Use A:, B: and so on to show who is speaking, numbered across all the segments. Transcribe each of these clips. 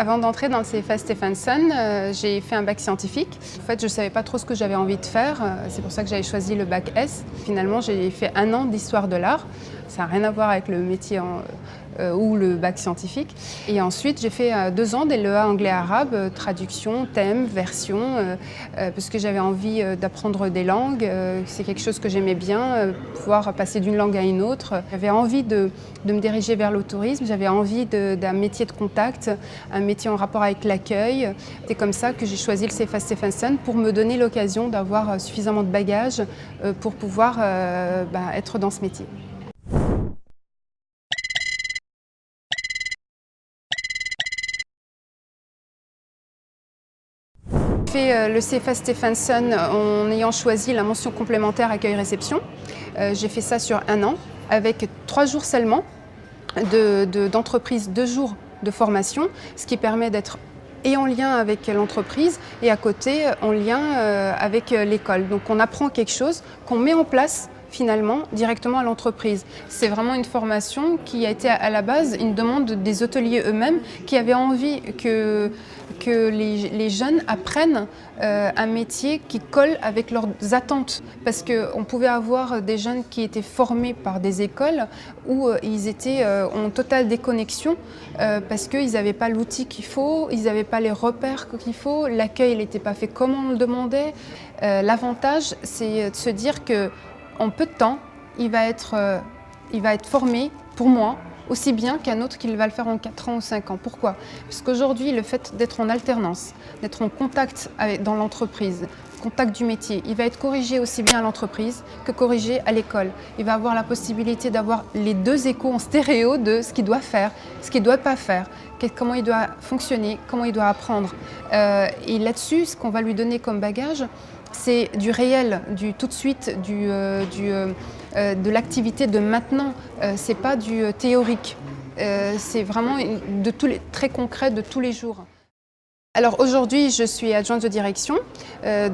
A: Avant d'entrer dans le CFA Stephenson, j'ai fait un bac scientifique. En fait, je ne savais pas trop ce que j'avais envie de faire. C'est pour ça que j'avais choisi le bac S. Finalement, j'ai fait 1 an d'histoire de l'art. Ça n'a rien à voir avec le métier ou le bac scientifique. Et ensuite, j'ai fait 2 ans d'LEA anglais-arabe, traduction, thème, version, parce que j'avais envie d'apprendre des langues. C'est quelque chose que j'aimais bien, pouvoir passer d'une langue à une autre. J'avais envie de me diriger vers le tourisme, j'avais envie d'un métier de contact, un métier en rapport avec l'accueil. C'est comme ça que j'ai choisi le CFA Stephenson pour me donner l'occasion d'avoir suffisamment de bagages pour pouvoir être dans ce métier. J'ai fait le CFA Stephenson en ayant choisi la mention complémentaire accueil-réception. J'ai fait ça sur 1 an avec 3 jours seulement d'entreprise, 2 jours de formation, ce qui permet d'être et en lien avec l'entreprise et à côté en lien avec l'école. Donc on apprend quelque chose qu'on met en place finalement directement à l'entreprise. C'est vraiment une formation qui a été à la base une demande des hôteliers eux-mêmes qui avaient envie que les jeunes apprennent un métier qui colle avec leurs attentes. Parce qu'on pouvait avoir des jeunes qui étaient formés par des écoles où ils étaient en totale déconnexion parce qu'ils n'avaient pas l'outil qu'il faut, ils n'avaient pas les repères qu'il faut, l'accueil n'était pas fait comme on le demandait. L'avantage, c'est de se dire que en peu de temps, il va être formé, pour moi, aussi bien qu'un autre qui va le faire en 4 ans ou 5 ans. Pourquoi? Parce qu'aujourd'hui, le fait d'être en alternance, d'être en contact dans l'entreprise, contact du métier, il va être corrigé aussi bien à l'entreprise que corrigé à l'école. Il va avoir la possibilité d'avoir les 2 échos en stéréo de ce qu'il doit faire, ce qu'il ne doit pas faire, comment il doit fonctionner, comment il doit apprendre. Et là-dessus, ce qu'on va lui donner comme bagage, c'est du réel, du tout de suite, de l'activité de maintenant. C'est pas du théorique. C'est vraiment très concret de tous les jours. Alors aujourd'hui, je suis adjointe de direction,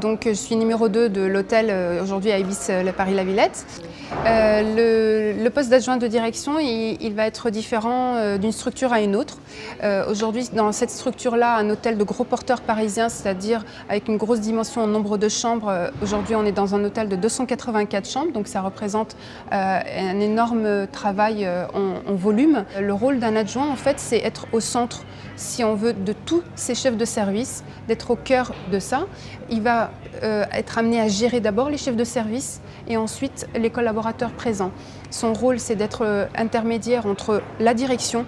A: donc je suis numéro 2 de l'hôtel aujourd'hui à Ibis Paris-La Villette. Le poste d'adjointe de direction, il va être différent d'une structure à une autre. Aujourd'hui, dans cette structure-là, un hôtel de gros porteurs parisiens, c'est-à-dire avec une grosse dimension en nombre de chambres. Aujourd'hui, on est dans un hôtel de 284 chambres, donc ça représente un énorme travail en volume. Le rôle d'un adjoint, en fait, c'est être au centre, si on veut, de tous ces chefs de service, d'être au cœur de ça. Il va être amené à gérer d'abord les chefs de service et ensuite les collaborateurs présents. Son rôle, c'est d'être intermédiaire entre la direction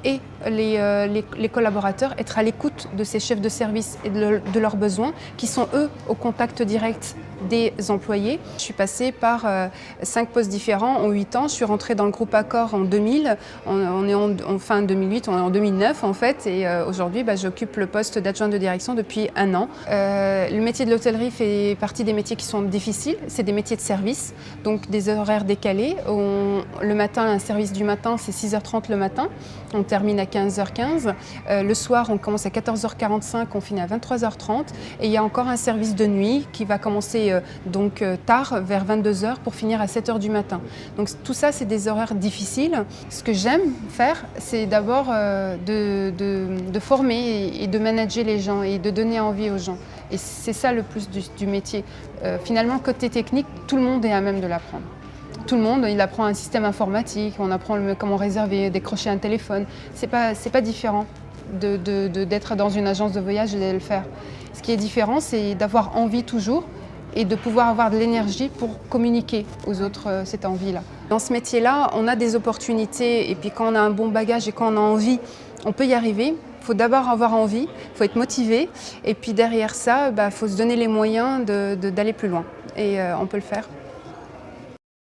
A: et les collaborateurs, être à l'écoute de ces chefs de service et de leurs besoins, qui sont eux au contact direct des employés. Je suis passée par 5 postes différents en 8 ans. Je suis rentrée dans le groupe Accor en 2000. On est en fin 2008, on est en 2009 en fait. Et aujourd'hui, j'occupe le poste d'adjointe de direction depuis 1 an. Le métier de l'hôtellerie fait partie des métiers qui sont difficiles. C'est des métiers de service, donc des horaires décalés. Le matin, un service du matin, c'est 6h30 le matin. On termine à 15h15. Le soir, on commence à 14h45, on finit à 23h30. Et il y a encore un service de nuit qui va commencer tard, vers 22h, pour finir à 7h du matin. Donc tout ça, c'est des horaires difficiles. Ce que j'aime faire, c'est d'abord de former et de manager les gens et de donner envie aux gens. Et c'est ça le plus du métier. Finalement, côté technique, tout le monde est à même de l'apprendre. Tout le monde, il apprend un système informatique, on apprend comment réserver, décrocher un téléphone. C'est pas différent d'être dans une agence de voyage et de le faire. Ce qui est différent, c'est d'avoir envie toujours et de pouvoir avoir de l'énergie pour communiquer aux autres cette envie-là. Dans ce métier-là, on a des opportunités et puis quand on a un bon bagage et quand on a envie, on peut y arriver. Il faut d'abord avoir envie, il faut être motivé et puis derrière ça, faut se donner les moyens d'aller plus loin et on peut le faire.